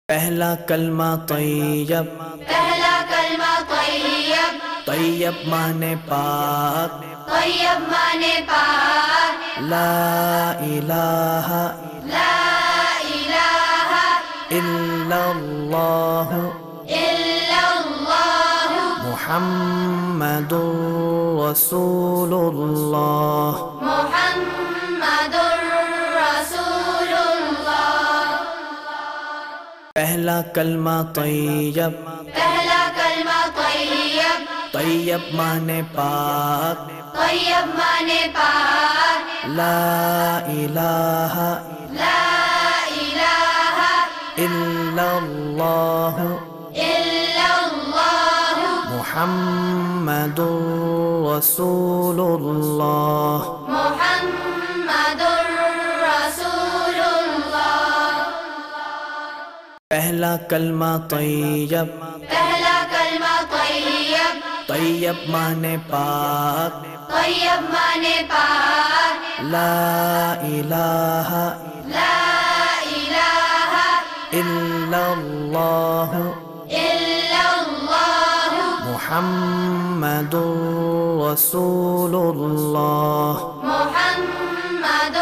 پہلا کلمہ طیب، پہلا کلمہ طیب، طیب مانے پاک، طیب مانے پاک، لا الہ لا الہ الا اللہ الا اللہ محمد رسول اللہ۔ محمد رسول اللہ۔ پہلا کلمہ طیب، پہلا کلمہ طیب، طیب مانے پاک، طیب مانے پاک، لا الہ لا الہ الا اللہ الا اللہ محمد رسول اللہ۔ محمد رسول اللہ۔ پہلا کلمہ طیب، پہلا کلمہ طیب، طیب مانے پاک، طیب مانے پاک، لا الہ لا الہ الا اللہ الا اللہ محمد رسول اللہ۔ محمد